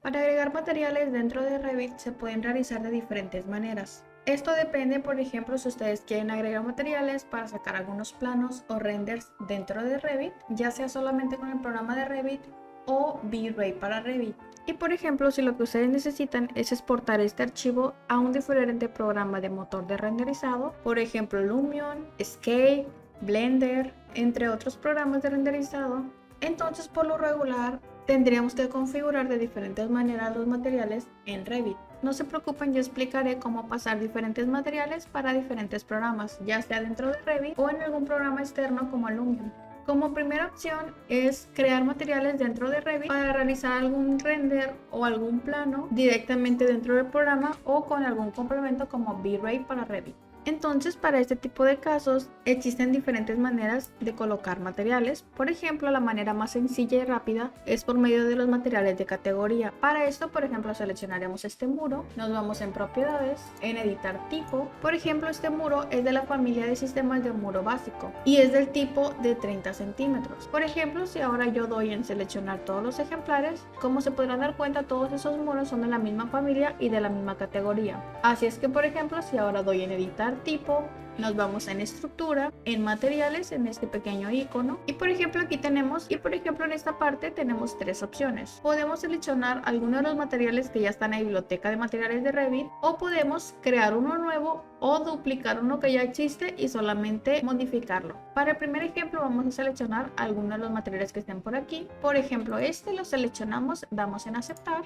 Para agregar materiales dentro de Revit se pueden realizar de diferentes maneras. Esto depende, por ejemplo, si ustedes quieren agregar materiales para sacar algunos planos o renders dentro de Revit, ya sea solamente con el programa de Revit o V-Ray para Revit. Y por ejemplo, si lo que ustedes necesitan es exportar este archivo a un diferente programa de motor de renderizado, por ejemplo Lumion, Escape, Blender, entre otros programas de renderizado, entonces por lo regular tendríamos que configurar de diferentes maneras los materiales en Revit. No se preocupen, yo explicaré cómo pasar diferentes materiales para diferentes programas, ya sea dentro de Revit o en algún programa externo como Lumion. Como primera opción es crear materiales dentro de Revit para realizar algún render o algún plano directamente dentro del programa o con algún complemento como V-Ray para Revit. Entonces, para este tipo de casos existen diferentes maneras de colocar materiales. Por ejemplo, la manera más sencilla y rápida es por medio de los materiales de categoría. Para esto, por ejemplo, seleccionaremos este muro, nos vamos en propiedades, en editar tipo. Por ejemplo, este muro es de la familia de sistemas de muro básico y es del tipo de 30 centímetros. Por ejemplo, si ahora yo doy en seleccionar todos los ejemplares, como se podrán dar cuenta, todos esos muros son de la misma familia y de la misma categoría. Así es que, por ejemplo, si ahora doy en editar tipo, nos vamos en estructura, en materiales, en este pequeño icono, y por ejemplo aquí tenemos, en esta parte tenemos tres opciones. Podemos seleccionar alguno de los materiales que ya están en la biblioteca de materiales de Revit, o podemos crear uno nuevo o duplicar uno que ya existe y solamente modificarlo. Para el primer ejemplo vamos a seleccionar alguno de los materiales que estén por aquí. Por ejemplo, este lo seleccionamos, damos en aceptar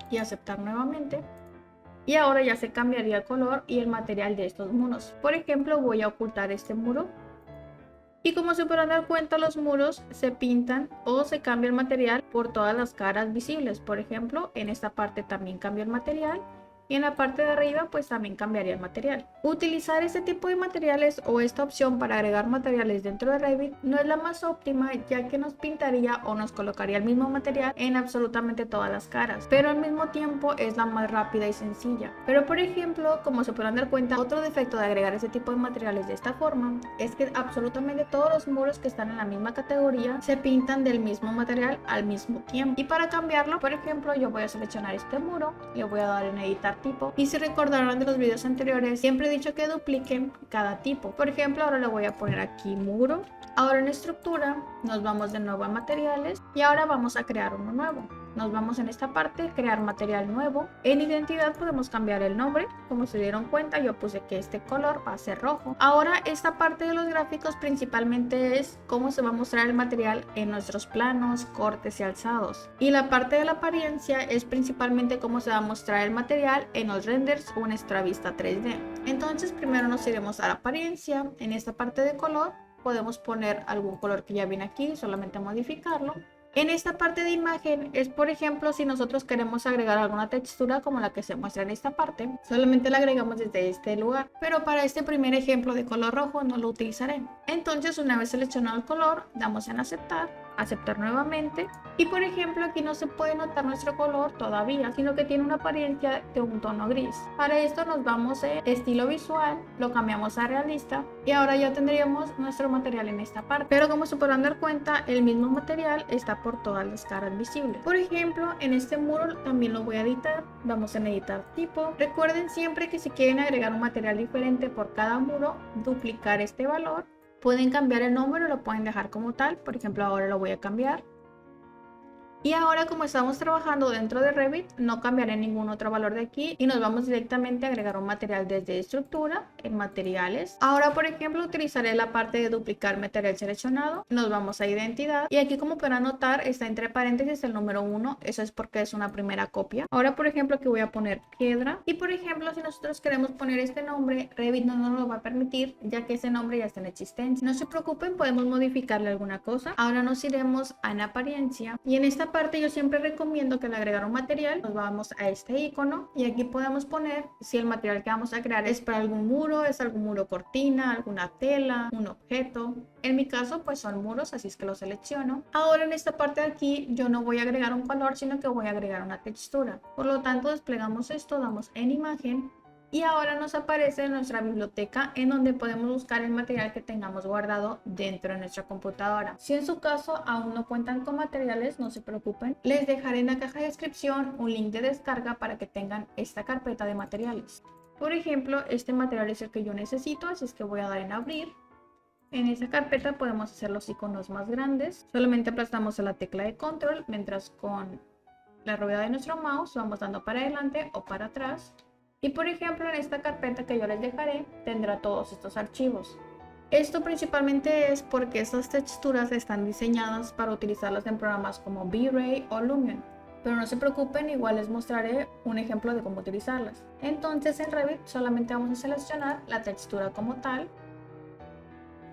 y aceptar nuevamente. Y ahora ya se cambiaría el color y el material de estos muros. Por ejemplo, voy a ocultar este muro. Y como se podrán dar cuenta, los muros se pintan o se cambia el material por todas las caras visibles. Por ejemplo, en esta parte también cambia el material. Y en la parte de arriba pues también cambiaría el material. Utilizar este tipo de materiales o esta opción para agregar materiales dentro de Revit no es la más óptima, ya que nos pintaría o nos colocaría el mismo material en absolutamente todas las caras, pero al mismo tiempo es la más rápida y sencilla. Pero por ejemplo, como se podrán dar cuenta, otro defecto de agregar este tipo de materiales de esta forma es que absolutamente todos los muros que están en la misma categoría se pintan del mismo material al mismo tiempo. Y para cambiarlo, por ejemplo, yo voy a seleccionar este muro, le voy a dar en editar tipo, y si recordarán de los videos anteriores, siempre he dicho que dupliquen cada tipo. Por ejemplo, ahora le voy a poner aquí muro. Ahora en estructura nos vamos de nuevo a materiales y ahora vamos a crear uno nuevo. Nos vamos en esta parte, crear material nuevo. En identidad podemos cambiar el nombre. Como se dieron cuenta, yo puse que este color va a ser rojo. Ahora esta parte de los gráficos principalmente es cómo se va a mostrar el material en nuestros planos, cortes y alzados. Y la parte de la apariencia es principalmente cómo se va a mostrar el material en los renders o en nuestra vista 3D. Entonces primero nos iremos a la apariencia. En esta parte de color podemos poner algún color que ya viene aquí, solamente modificarlo. En esta parte de imagen es, por ejemplo, si nosotros queremos agregar alguna textura como la que se muestra en esta parte, solamente la agregamos desde este lugar, pero para este primer ejemplo de color rojo no lo utilizaré. Entonces, una vez seleccionado el color, damos en aceptar, aceptar nuevamente, y por ejemplo aquí no se puede notar nuestro color todavía, sino que tiene una apariencia de un tono gris. Para esto nos vamos a estilo visual, lo cambiamos a realista y ahora ya tendríamos nuestro material en esta parte, pero como se podrán dar cuenta, el mismo material está por todas las caras visibles. Por ejemplo, en este muro también lo voy a editar, vamos en editar tipo. Recuerden siempre que si quieren agregar un material diferente por cada muro, duplicar este valor. Pueden cambiar el nombre o lo pueden dejar como tal. Por ejemplo, ahora lo voy a cambiar. Y ahora, como estamos trabajando dentro de Revit, no cambiaré ningún otro valor de aquí y nos vamos directamente a agregar un material desde estructura en materiales. Ahora, por ejemplo, utilizaré la parte de duplicar material seleccionado. Nos vamos a identidad y aquí, como podrán notar, está entre paréntesis el número 1. Eso es porque es una primera copia. Ahora, por ejemplo, aquí voy a poner piedra y, por ejemplo, si nosotros queremos poner este nombre, Revit no nos lo va a permitir, ya que ese nombre ya está en existencia. No se preocupen, podemos modificarle alguna cosa. Ahora nos iremos a en apariencia y en esta parte yo siempre recomiendo que al agregar un material nos vamos a este icono y aquí podemos poner si el material que vamos a crear es para algún muro, es algún muro cortina, alguna tela, un objeto. En mi caso pues son muros, así es que lo selecciono. Ahora en esta parte de aquí yo no voy a agregar un color, sino que voy a agregar una textura. Por lo tanto desplegamos esto, damos en imagen, y ahora nos aparece nuestra biblioteca en donde podemos buscar el material que tengamos guardado dentro de nuestra computadora. Si en su caso aún no cuentan con materiales, no se preocupen, les dejaré en la caja de descripción un link de descarga para que tengan esta carpeta de materiales. Por ejemplo, este material es el que yo necesito, así es que voy a dar en abrir. En esta carpeta podemos hacer los iconos más grandes. Solamente aplastamos la tecla de control, mientras con la rueda de nuestro mouse vamos dando para adelante o para atrás. Y por ejemplo, en esta carpeta que yo les dejaré, tendrá todos estos archivos. Esto principalmente es porque estas texturas están diseñadas para utilizarlas en programas como V-Ray o Lumion. Pero no se preocupen, igual les mostraré un ejemplo de cómo utilizarlas. Entonces en Revit solamente vamos a seleccionar la textura como tal.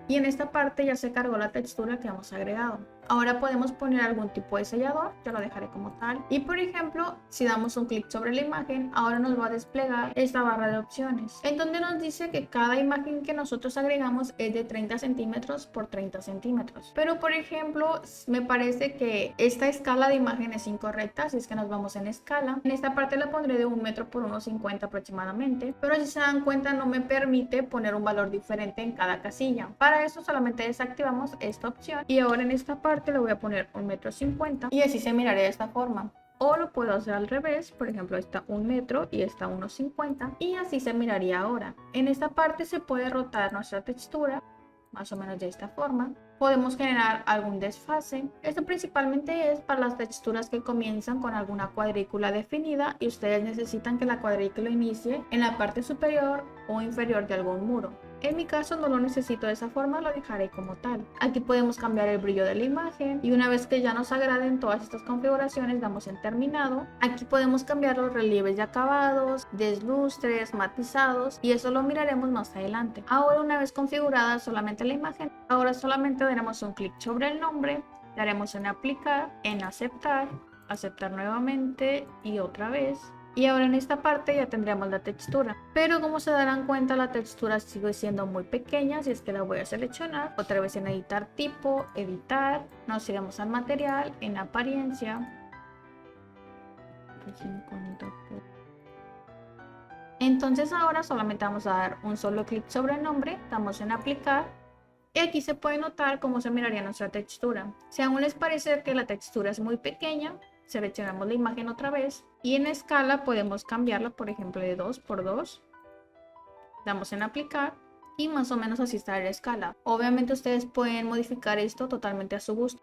Y en esta parte ya se cargó la textura que hemos agregado. Ahora podemos poner algún tipo de sellador, yo lo dejaré como tal. Y por ejemplo, si damos un clic sobre la imagen, ahora nos va a desplegar esta barra de opciones, en donde nos dice que cada imagen que nosotros agregamos es de 30 centímetros por 30 centímetros. Pero por ejemplo, me parece que esta escala de imagen es incorrecta, así es que nos vamos en escala. En esta parte la pondré de 1 metro por 1,50 aproximadamente, pero si se dan cuenta no me permite poner un valor diferente en cada casilla. Para eso solamente desactivamos esta opción y ahora en esta parte le voy a poner 1,50 m y así se mirará de esta forma. O lo puedo hacer al revés, por ejemplo está 1 metro y está 1,50 y así se miraría ahora. En esta parte se puede rotar nuestra textura, más o menos de esta forma. Podemos generar algún desfase. Esto principalmente es para las texturas que comienzan con alguna cuadrícula definida y ustedes necesitan que la cuadrícula inicie en la parte superior o inferior de algún muro. En mi caso no lo necesito de esa forma, lo dejaré como tal. Aquí podemos cambiar el brillo de la imagen y una vez que ya nos agraden todas estas configuraciones damos en terminado. Aquí podemos cambiar los relieves de acabados, deslustres, matizados y eso lo miraremos más adelante. Ahora una vez configurada solamente la imagen, ahora solamente daremos un clic sobre el nombre, daremos en aplicar, en aceptar, aceptar nuevamente y otra vez. Y ahora en esta parte ya tendremos la textura, pero como se darán cuenta la textura sigue siendo muy pequeña, así es que la voy a seleccionar otra vez en editar tipo, editar, nos iremos al material, en apariencia. Entonces ahora solamente vamos a dar un solo clic sobre el nombre, damos en aplicar y aquí se puede notar cómo se miraría nuestra textura. Si aún les parece que la textura es muy pequeña, seleccionamos la imagen otra vez y en escala podemos cambiarla, por ejemplo de 2 por 2, damos en aplicar y más o menos así está la escala. Obviamente ustedes pueden modificar esto totalmente a su gusto.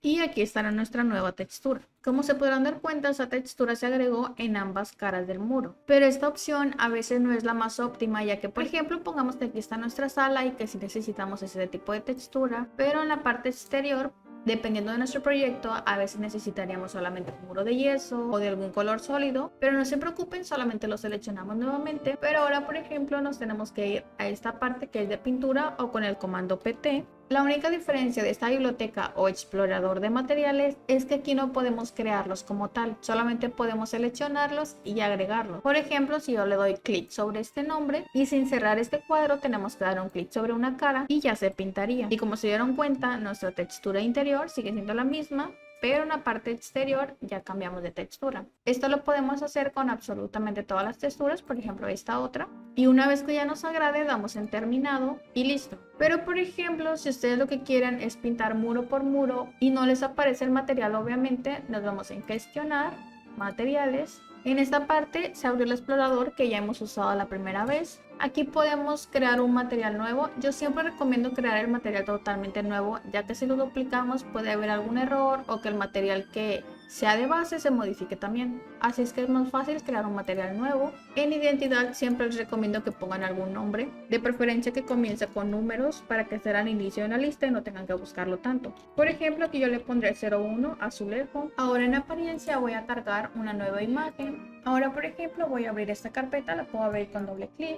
Y aquí estará nuestra nueva textura. Como se podrán dar cuenta, esa textura se agregó en ambas caras del muro. Pero esta opción a veces no es la más óptima, ya que por ejemplo pongamos que aquí está nuestra sala y que si necesitamos ese tipo de textura, pero en la parte exterior, dependiendo de nuestro proyecto, a veces necesitaríamos solamente un muro de yeso o de algún color sólido, pero no se preocupen, solamente lo seleccionamos nuevamente. Pero ahora, por ejemplo, nos tenemos que ir a esta parte que es de pintura o con el comando PT. La única diferencia de esta biblioteca o explorador de materiales es que aquí no podemos crearlos como tal, solamente podemos seleccionarlos y agregarlos. Por ejemplo, si yo le doy clic sobre este nombre y sin cerrar este cuadro tenemos que dar un clic sobre una cara y ya se pintaría. Y como se dieron cuenta, nuestra textura interior sigue siendo la misma, pero en la parte exterior ya cambiamos de textura. Esto lo podemos hacer con absolutamente todas las texturas, por ejemplo esta otra. Y una vez que ya nos agrade, damos en terminado y listo. Pero por ejemplo, si ustedes lo que quieren es pintar muro por muro y no les aparece el material, obviamente nos vamos en gestionar, materiales. En esta parte se abrió el explorador que ya hemos usado la primera vez. Aquí podemos crear un material nuevo. Yo siempre recomiendo crear el material totalmente nuevo, ya que si lo duplicamos puede haber algún error o que el material que sea de base se modifique también. Así es que es más fácil crear un material nuevo. En identidad siempre les recomiendo que pongan algún nombre, de preferencia que comience con números para que sea al inicio de la lista y no tengan que buscarlo tanto. Por ejemplo, aquí yo le pondré 01 azulejo. Ahora en apariencia voy a cargar una nueva imagen. Ahora por ejemplo voy a abrir esta carpeta, la puedo abrir con doble clic.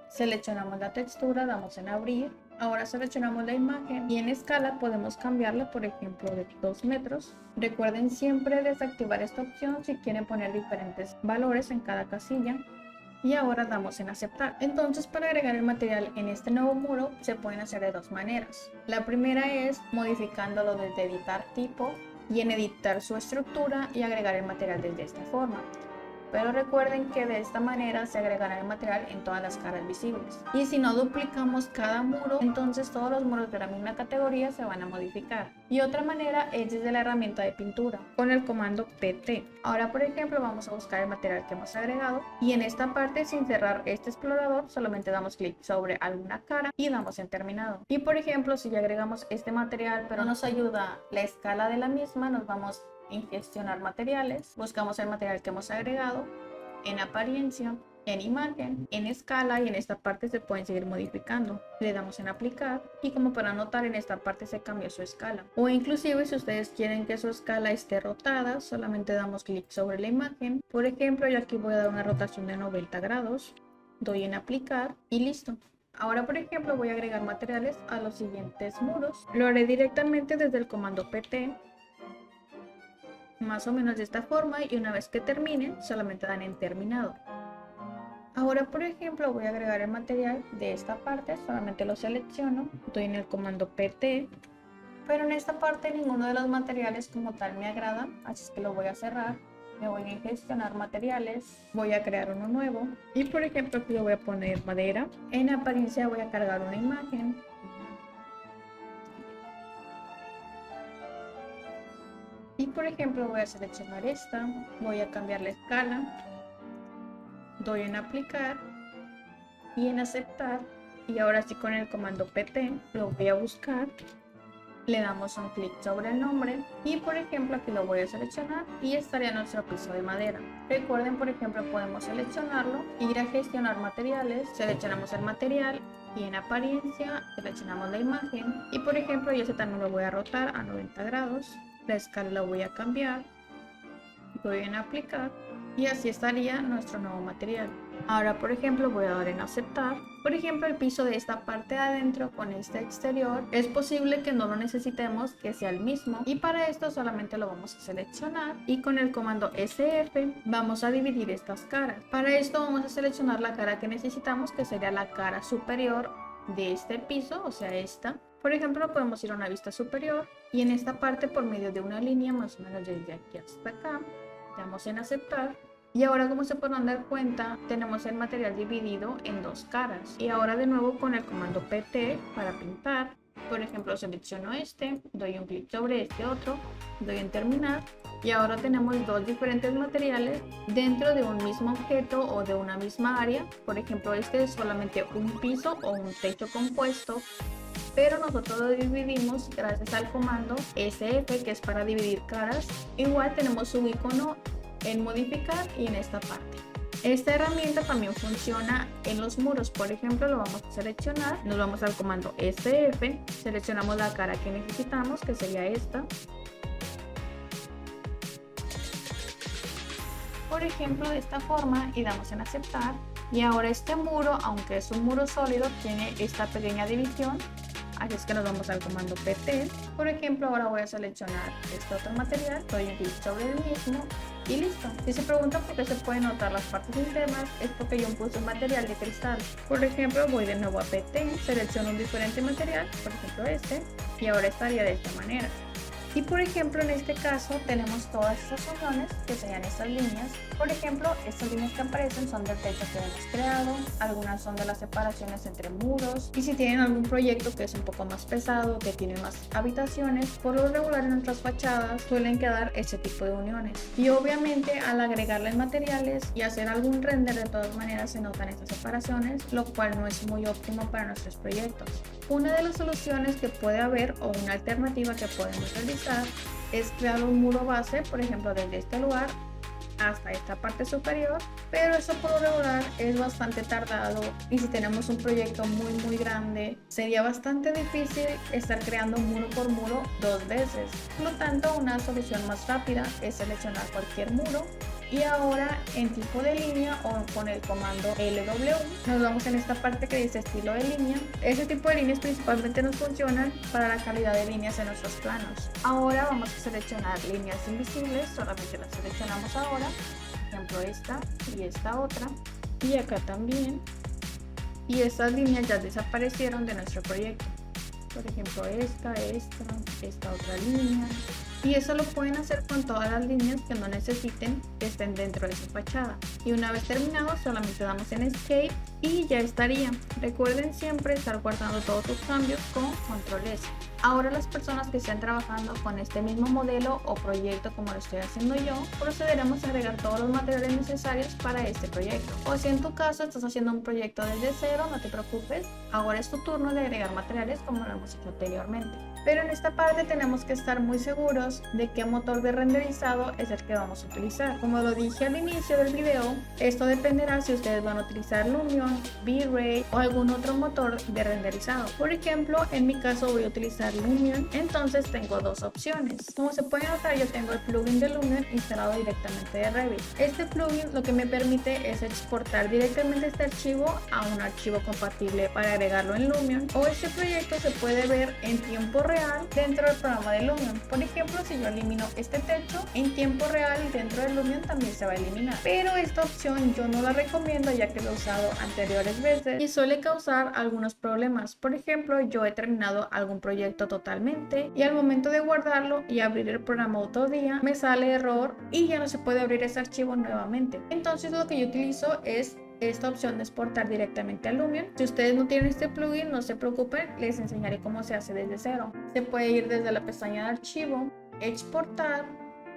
Seleccionamos la textura, damos en abrir. Ahora seleccionamos la imagen y en escala podemos cambiarla, por ejemplo, de 2 metros. Recuerden siempre desactivar esta opción si quieren poner diferentes valores en cada casilla. Y ahora damos en aceptar. Entonces, para agregar el material en este nuevo muro se pueden hacer de dos maneras. La primera es modificándolo desde editar tipo y en editar su estructura y agregar el material desde esta forma. pero recuerden que de esta manera se agregará el material en todas las caras visibles. Y si no duplicamos cada muro, entonces todos los muros de la misma categoría se van a modificar. Y otra manera es desde la herramienta de pintura, con el comando PT. Ahora, por ejemplo, vamos a buscar el material que hemos agregado y en esta parte, sin cerrar este explorador, solamente damos clic sobre alguna cara y damos en terminado. Y por ejemplo, si ya agregamos este material pero nos ayuda la escala de la misma, nos vamos en gestionar materiales, buscamos el material que hemos agregado, en apariencia, en imagen, en escala, y en esta parte se pueden seguir modificando. Le damos en aplicar y como para notar, en esta parte se cambió su escala. O inclusive si ustedes quieren que su escala esté rotada, solamente damos clic sobre la imagen. Por ejemplo, yo aquí voy a dar una rotación de 90 grados, doy en aplicar y listo. Ahora, por ejemplo, voy a agregar materiales a los siguientes muros. Lo haré directamente desde el comando PT, más o menos de esta forma, y una vez que terminen solamente dan en terminado. Ahora, por ejemplo, voy a agregar el material de esta parte, solamente lo selecciono, doy en el comando PT, pero en esta parte ninguno de los materiales como tal me agrada, así es que lo voy a cerrar. Me voy a gestionar materiales, voy a crear uno nuevo y por ejemplo aquí le voy a poner madera. En apariencia voy a cargar una imagen. Y por ejemplo voy a seleccionar esta, voy a cambiar la escala, doy en aplicar y en aceptar, y ahora sí con el comando PT lo voy a buscar, le damos un clic sobre el nombre y por ejemplo aquí lo voy a seleccionar y estaría nuestro piso de madera. Recuerden, por ejemplo, podemos seleccionarlo, ir a gestionar materiales, seleccionamos el material y en apariencia seleccionamos la imagen y por ejemplo yo este también lo voy a rotar a 90 grados. La escala la voy a cambiar, doy en aplicar y así estaría nuestro nuevo material. Ahora, por ejemplo, voy a dar en aceptar. Por ejemplo, el piso de esta parte de adentro con este exterior es posible que no lo necesitemos, que sea el mismo, y para esto solamente lo vamos a seleccionar y con el comando SF vamos a dividir estas caras. Para esto vamos a seleccionar la cara que necesitamos, que sería la cara superior de este piso, o sea esta. Por ejemplo, podemos ir a una vista superior y en esta parte, por medio de una línea más o menos desde aquí hasta acá, damos en aceptar. Y ahora, como se podrán dar cuenta, tenemos el material dividido en dos caras. Y ahora de nuevo con el comando PT para pintar, por ejemplo selecciono este, doy un clic sobre este otro, doy en terminar y ahora tenemos dos diferentes materiales dentro de un mismo objeto o de una misma área. Por ejemplo, este es solamente un piso o un techo compuesto, pero nosotros lo dividimos gracias al comando SF, que es para dividir caras. Igual tenemos su icono en modificar y en esta parte. Esta herramienta también funciona en los muros. Por ejemplo, lo vamos a seleccionar, nos vamos al comando SF, seleccionamos la cara que necesitamos, que sería esta. Por ejemplo, de esta forma, y damos en aceptar. Y ahora este muro, aunque es un muro sólido, tiene esta pequeña división. Así es que nos vamos al comando PT. Por ejemplo, ahora voy a seleccionar este otro material, doy un clic sobre el mismo y listo. Si se preguntan por qué se pueden notar las partes internas, es porque yo puse un material de cristal. Por ejemplo, voy de nuevo a PT, selecciono un diferente material, por ejemplo este, y ahora estaría de esta manera. Y por ejemplo, en este caso tenemos todas estas uniones que serían estas líneas. Por ejemplo, estas líneas que aparecen son del techo que hemos creado, algunas son de las separaciones entre muros, y si tienen algún proyecto que es un poco más pesado, que tiene más habitaciones, por lo regular en nuestras fachadas suelen quedar este tipo de uniones. Y obviamente al agregarles materiales y hacer algún render, de todas maneras se notan estas separaciones, lo cual no es muy óptimo para nuestros proyectos. Una de las soluciones que puede haber, o una alternativa que podemos realizar, es crear un muro base, por ejemplo desde este lugar hasta esta parte superior, pero eso por lo regular es bastante tardado y si tenemos un proyecto muy grande sería bastante difícil estar creando muro por muro dos veces. Por lo tanto, una solución más rápida es seleccionar cualquier muro y ahora en tipo de línea o con el comando LW nos vamos en esta parte que dice estilo de línea. Ese tipo de líneas principalmente nos funcionan para la calidad de líneas en nuestros planos. Ahora vamos a seleccionar líneas invisibles, solamente las seleccionamos ahora, por ejemplo esta y esta otra, y acá también, y estas líneas ya desaparecieron de nuestro proyecto. Por ejemplo esta otra línea, Y eso lo pueden hacer con todas las líneas que no necesiten que estén dentro de su fachada. Y una vez terminado, solamente damos en Escape y ya estaría. Recuerden siempre estar guardando todos sus cambios con Control S. Ahora las personas que estén trabajando con este mismo modelo o proyecto como lo estoy haciendo yo, procederemos a agregar todos los materiales necesarios para este proyecto. O si en tu caso estás haciendo un proyecto desde cero, no te preocupes, ahora es tu turno de agregar materiales como lo hemos hecho anteriormente. Pero en esta parte tenemos que estar muy seguros de qué motor de renderizado es el que vamos a utilizar. Como lo dije al inicio del video, esto dependerá si ustedes van a utilizar Lumion, V-Ray o algún otro motor de renderizado. Por ejemplo, en mi caso voy a utilizar Lumion, entonces tengo dos opciones. Como se puede notar, yo tengo el plugin de Lumion instalado directamente de Revit. Este plugin lo que me permite es exportar directamente este archivo a un archivo compatible para agregarlo en Lumion, o este proyecto se puede ver en tiempo real dentro del programa de Lumion. Por ejemplo, si yo elimino este techo, en tiempo real dentro de Lumion también se va a eliminar. Pero esta opción yo no la recomiendo ya que lo he usado anteriores veces y suele causar algunos problemas. Por ejemplo, yo he terminado algún proyecto totalmente y al momento de guardarlo y abrir el programa otro día, me sale error y ya no se puede abrir ese archivo nuevamente. Entonces lo que yo utilizo es esta opción de exportar directamente a Lumion. Si ustedes no tienen este plugin, no se preocupen, les enseñaré cómo se hace desde cero. Se puede ir desde la pestaña de archivo, exportar,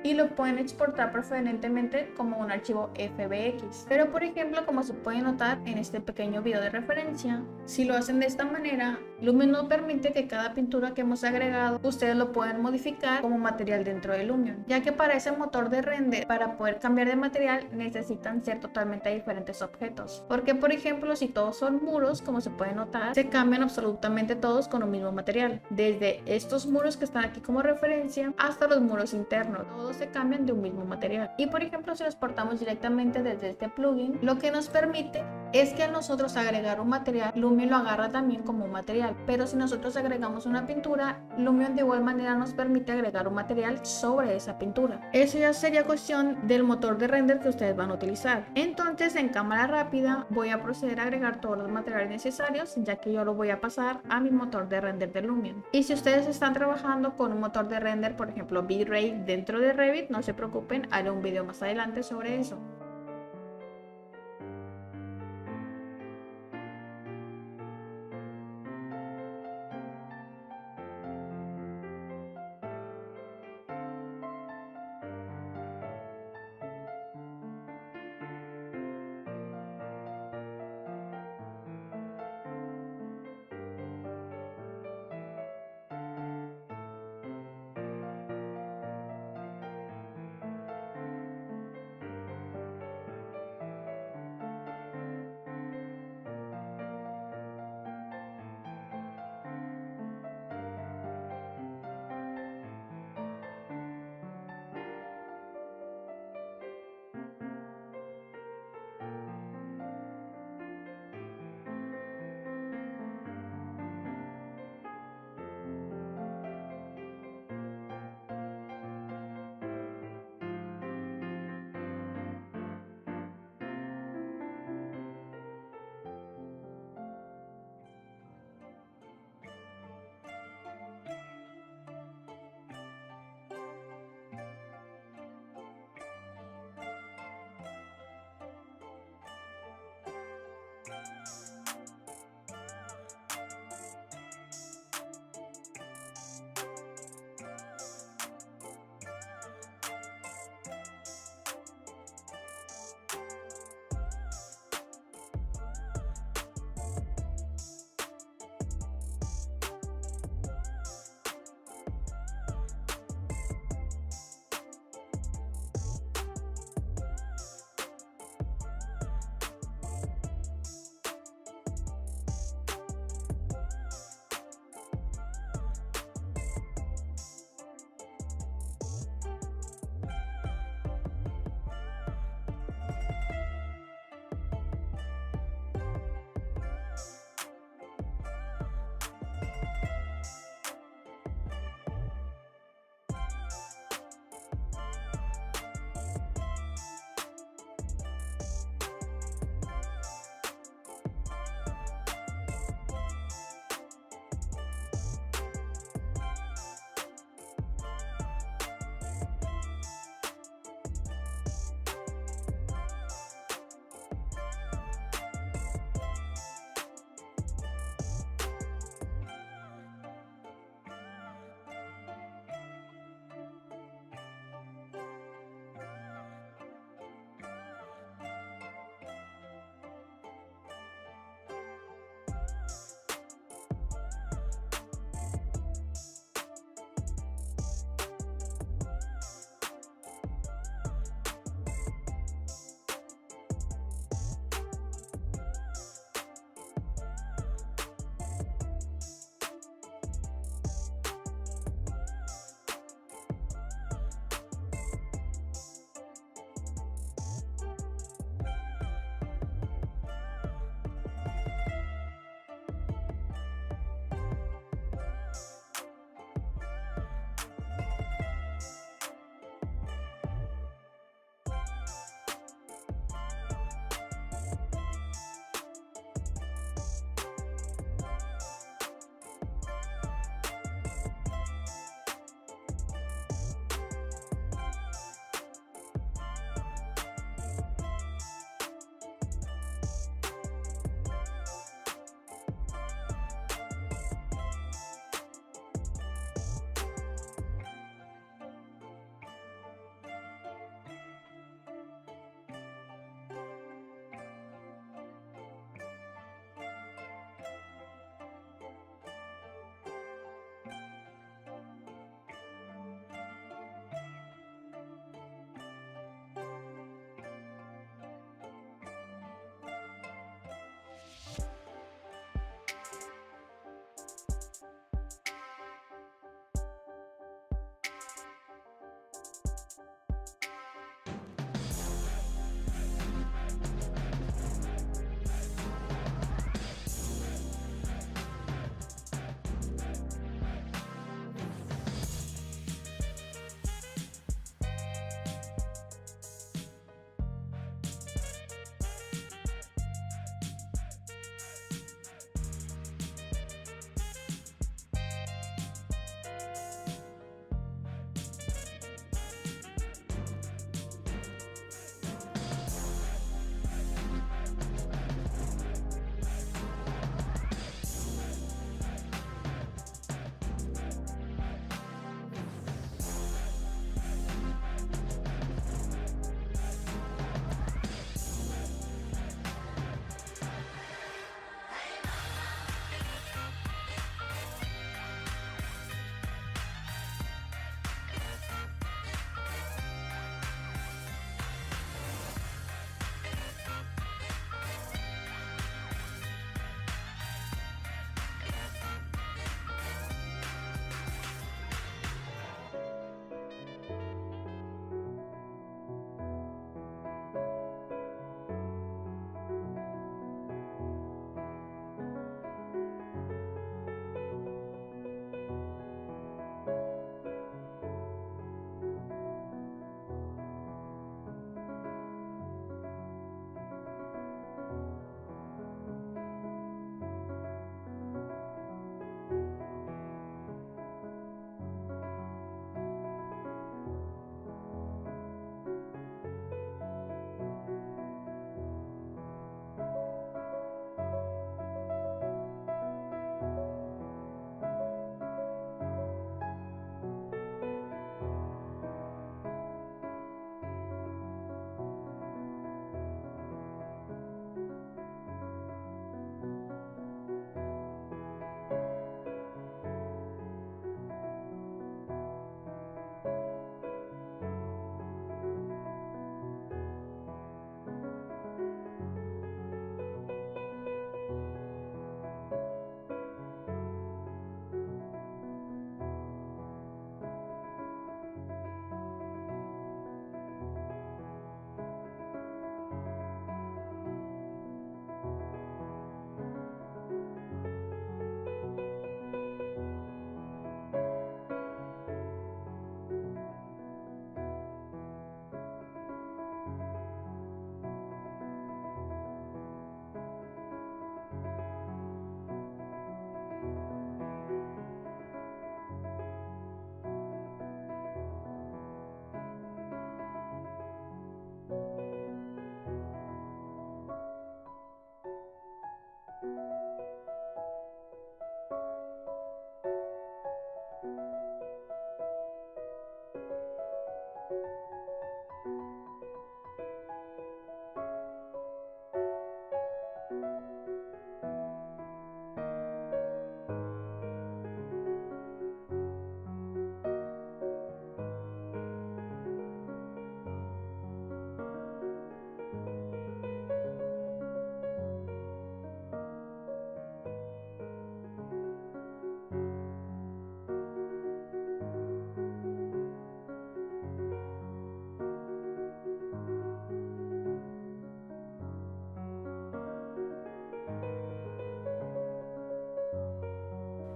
y lo pueden exportar preferentemente como un archivo FBX. Pero por ejemplo, como se puede notar en este pequeño video de referencia, si lo hacen de esta manera, Lumion no permite que cada pintura que hemos agregado ustedes lo puedan modificar como material dentro de Lumion, ya que para ese motor de render, para poder cambiar de material, necesitan ser totalmente diferentes objetos. Porque por ejemplo, si todos son muros, como se puede notar, se cambian absolutamente todos con un mismo material, desde estos muros que están aquí como referencia hasta los muros internos, todos se cambian de un mismo material. Y por ejemplo, si los portamos directamente desde este plugin, lo que nos permite es que al nosotros agregar un material, Lumion lo agarra también como un material, pero si nosotros agregamos una pintura, Lumion de igual manera nos permite agregar un material sobre esa pintura. Eso ya sería cuestión del motor de render que ustedes van a utilizar. Entonces, en cámara rápida voy a proceder a agregar todos los materiales necesarios, ya que yo lo voy a pasar a mi motor de render de Lumion. Y si ustedes están trabajando con un motor de render, por ejemplo V-Ray dentro de Revit, no se preocupen, haré un video más adelante sobre eso.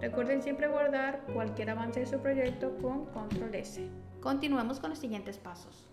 Recuerden siempre guardar cualquier avance de su proyecto con control S. Continuemos con los siguientes pasos.